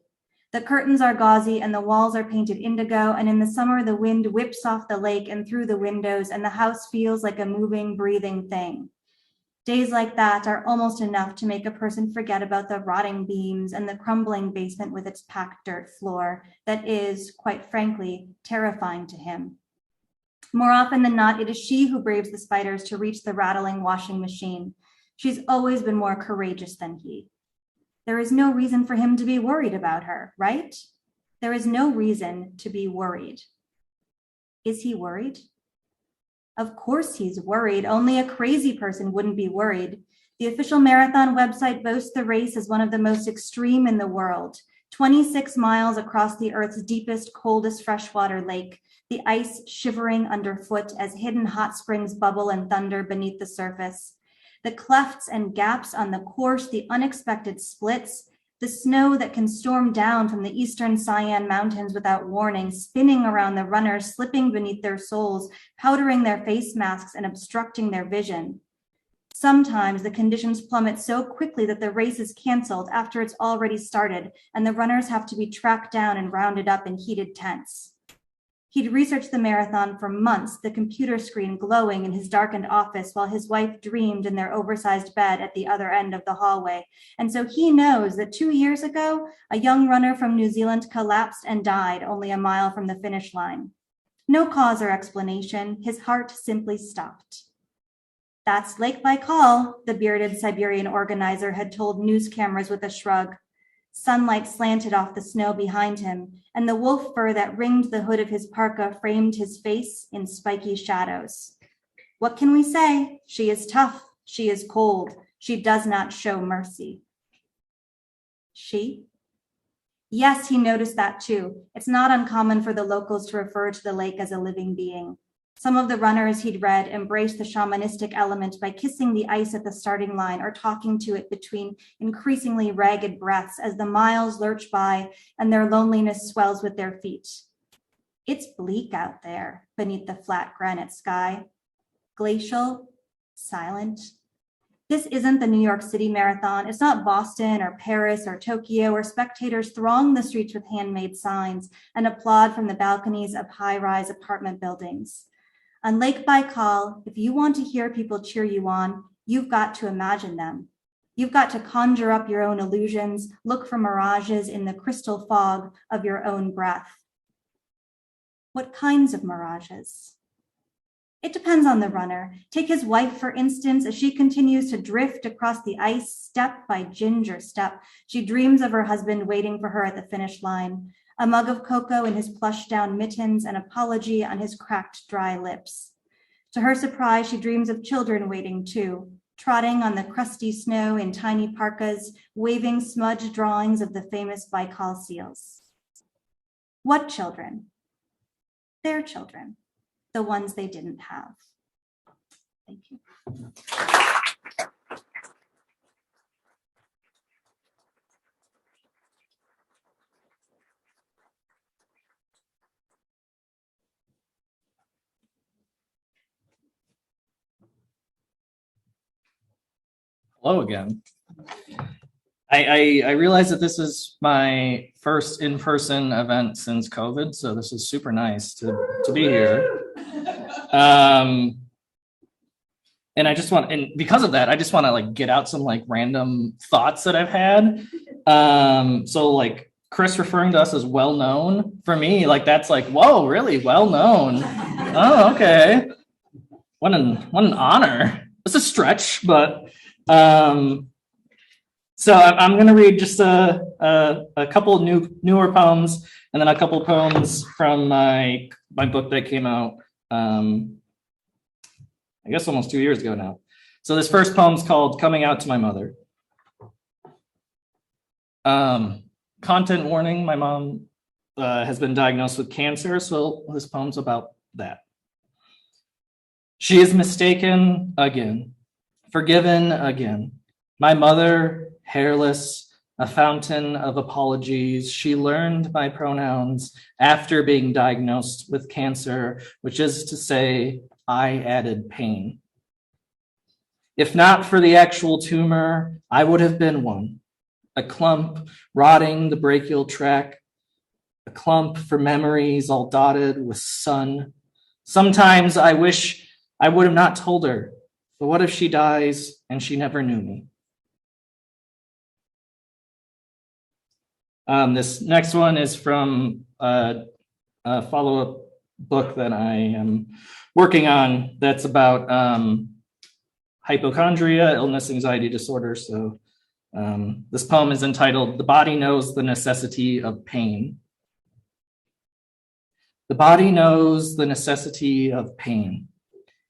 The curtains are gauzy and the walls are painted indigo, and in the summer the wind whips off the lake and through the windows and the house feels like a moving, breathing thing. Days like that are almost enough to make a person forget about the rotting beams and the crumbling basement with its packed dirt floor that is, quite frankly, terrifying to him. More often than not, it is she who braves the spiders to reach the rattling washing machine. She's always been more courageous than he. There is no reason for him to be worried about her, right? There is no reason to be worried. Is he worried? Of course he's worried. Only a crazy person wouldn't be worried. The official marathon website boasts the race as one of the most extreme in the world. 26 miles across the Earth's deepest, coldest freshwater lake, the ice shivering underfoot as hidden hot springs bubble and thunder beneath the surface. The clefts and gaps on the course, the unexpected splits, the snow that can storm down from the eastern Cheyenne Mountains without warning, spinning around the runners, slipping beneath their soles, powdering their face masks and obstructing their vision. Sometimes the conditions plummet so quickly that the race is canceled after it's already started, and the runners have to be tracked down and rounded up in heated tents. He'd researched the marathon for months, the computer screen glowing in his darkened office while his wife dreamed in their oversized bed at the other end of the hallway. And so he knows that 2 years ago, a young runner from New Zealand collapsed and died only a mile from the finish line. No cause or explanation, his heart simply stopped. That's Lake Baikal, the bearded Siberian organizer had told news cameras with a shrug. Sunlight slanted off the snow behind him, and the wolf fur that ringed the hood of his parka framed his face in spiky shadows. What can we say? She is tough. She is cold. She does not show mercy. She? Yes, he noticed that too. It's not uncommon for the locals to refer to the lake as a living being. Some of the runners he'd read embraced the shamanistic element by kissing the ice at the starting line or talking to it between increasingly ragged breaths as the miles lurch by and their loneliness swells with their feet. It's bleak out there beneath the flat granite sky, glacial, silent. This isn't the New York City Marathon. It's not Boston or Paris or Tokyo, where spectators throng the streets with handmade signs and applaud from the balconies of high-rise apartment buildings. On Lake Baikal, if you want to hear people cheer you on, you've got to imagine them. You've got to conjure up your own illusions, look for mirages in the crystal fog of your own breath. What kinds of mirages? It depends on the runner. Take his wife, for instance, as she continues to drift across the ice step by ginger step. She dreams of her husband waiting for her at the finish line. A mug of cocoa in his plush down mittens, an apology on his cracked, dry lips. To her surprise, she dreams of children waiting too, trotting on the crusty snow in tiny parkas, waving smudged drawings of the famous Baikal seals. What children? Their children, the ones they didn't have. Thank you. Hello again. I realize that this is my first in-person event since COVID, so this is super nice to be here. And because of that, I just want to like get out some like random thoughts that I've had. So like Kris referring to us as well known, for me, like that's like, whoa, really well known. Oh, okay. What an honor. It's a stretch, but so I'm going to read just a couple newer poems, and then a couple poems from my book that came out, I guess almost 2 years ago now. So this first poem is called "Coming Out to My Mother." Content warning: my mom has been diagnosed with cancer, so this poem's about that. She is mistaken again. Forgiven again. My mother, hairless, a fountain of apologies. She learned my pronouns after being diagnosed with cancer, which is to say, I added pain. If not for the actual tumor, I would have been one. A clump rotting the brachial tract, a clump for memories all dotted with sun. Sometimes I wish I would have not told her. But what if she dies and she never knew me? This next one is from a follow-up book that I am working on that's about hypochondria, illness, anxiety disorder. So this poem is entitled "The Body Knows the Necessity of Pain." The body knows the necessity of pain.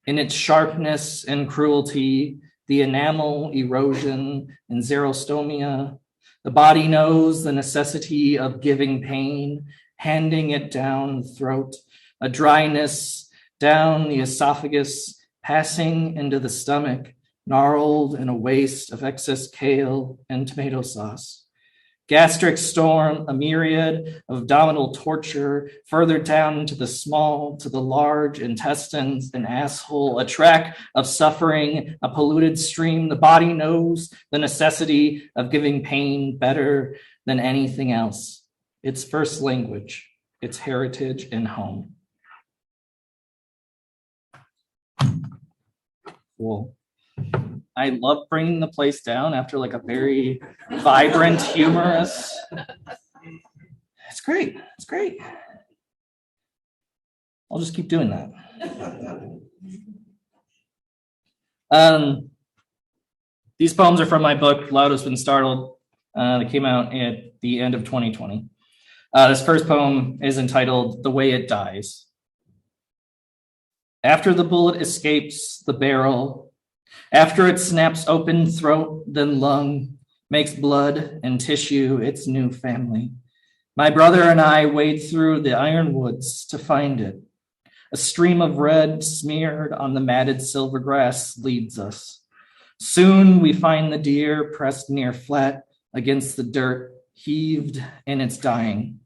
In its sharpness and cruelty, the enamel erosion and xerostomia, the body knows the necessity of giving pain, handing it down the throat, a dryness down the esophagus, passing into the stomach, gnarled in a waste of excess kale and tomato sauce. Gastric storm, a myriad of abdominal torture, further down into the small to the large intestines, an asshole, a track of suffering, a polluted stream. The body knows the necessity of giving pain better than anything else. Its first language, its heritage and home. Cool. I love bringing the place down after like a very vibrant, humorous. It's great. It's great. I'll just keep doing that. These poems are from my book, Loudest When Startled, that came out at the end of 2020. This first poem is entitled The Way It Dies. After the bullet escapes the barrel, after it snaps open throat, then lung, makes blood and tissue its new family, my brother and I wade through the ironwoods to find it. A stream of red smeared on the matted silver grass leads us. Soon we find the deer pressed near flat against the dirt, heaved in its dying.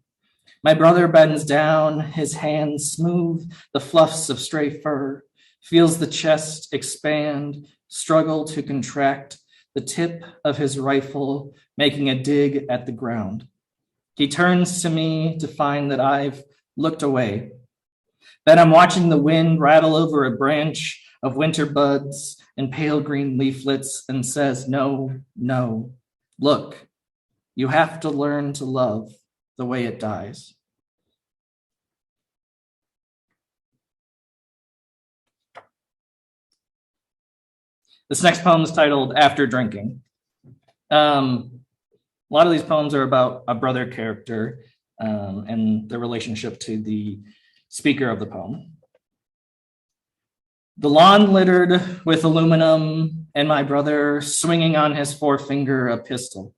My brother bends down, his hands smooth the fluffs of stray fur, feels the chest expand, struggle to contract, the tip of his rifle making a dig at the ground. He turns to me to find that I've looked away. Then I'm watching the wind rattle over a branch of winter buds and pale green leaflets and says, no, no, look, you have to learn to love the way it dies. This next poem is titled After Drinking. A lot of these poems are about a brother character and their relationship to the speaker of the poem. The lawn littered with aluminum and my brother swinging on his forefinger a pistol.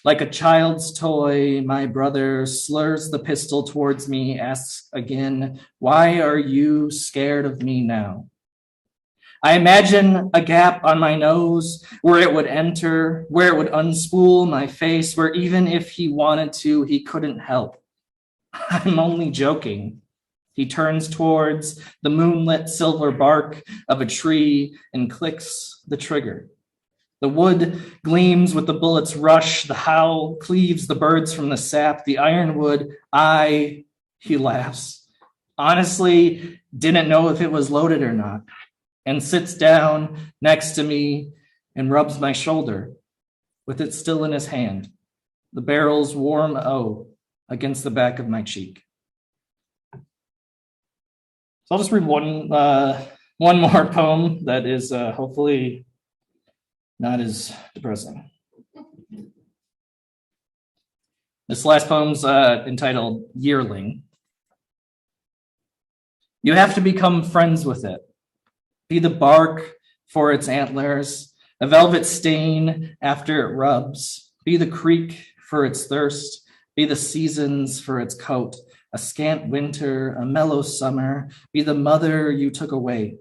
Like a child's toy, my brother slurs the pistol towards me, asks again, why are you scared of me now? I imagine a gap on my nose where it would enter, where it would unspool my face, where even if he wanted to, he couldn't help. I'm only joking. He turns towards the moonlit silver bark of a tree and clicks the trigger. The wood gleams with the bullet's rush. The howl cleaves the birds from the sap. The ironwood, he laughs. Honestly, didn't know if it was loaded or not. And sits down next to me and rubs my shoulder with it still in his hand, the barrel's warm O against the back of my cheek. So I'll just read one more poem that is hopefully not as depressing. This last poem's entitled Yearling. You have to become friends with it. Be the bark for its antlers, a velvet stain after it rubs. Be the creek for its thirst. Be the seasons for its coat, a scant winter, a mellow summer. Be the mother you took away.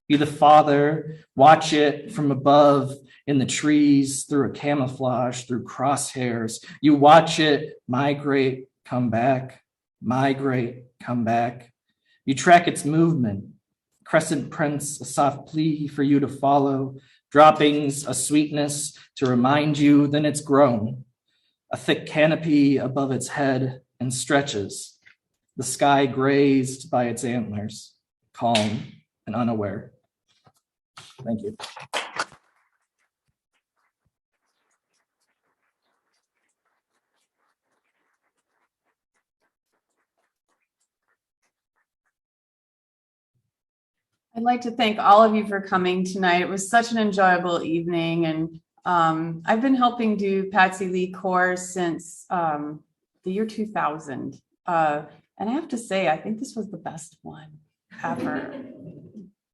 Be the father, watch it from above in the trees, through a camouflage, through crosshairs. You watch it migrate, come back, migrate, come back. You track its movement. Crescent prints, a soft plea for you to follow, droppings, a sweetness to remind you, then it's grown. A thick canopy above its head and stretches, the sky grazed by its antlers, calm and unaware. Thank you. I'd like to thank all of you for coming tonight. It was such an enjoyable evening, and I've been helping do Patsy Lea course since the year 2000. And I have to say, I think this was the best one ever.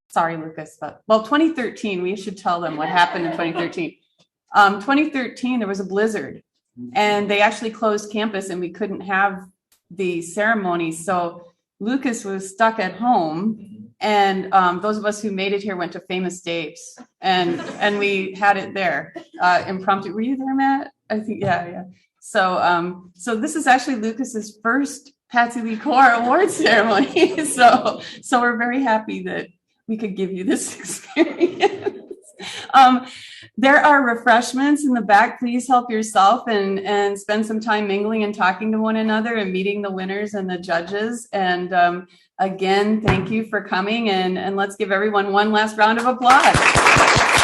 Sorry, Lucas, but 2013, we should tell them what happened in 2013. 2013, there was a blizzard, and they actually closed campus, and we couldn't have the ceremony. So Lucas was stuck at home. And those of us who made it here went to Famous Dave's, and we had it there, impromptu. Were you there, Matt? I think, yeah. So this is actually Lucas's first Patsy Lea Core award ceremony. So we're very happy that we could give you this experience. There are refreshments in the back. Please help yourself and spend some time mingling and talking to one another and meeting the winners and the judges. And again, thank you for coming, and let's give everyone one last round of applause.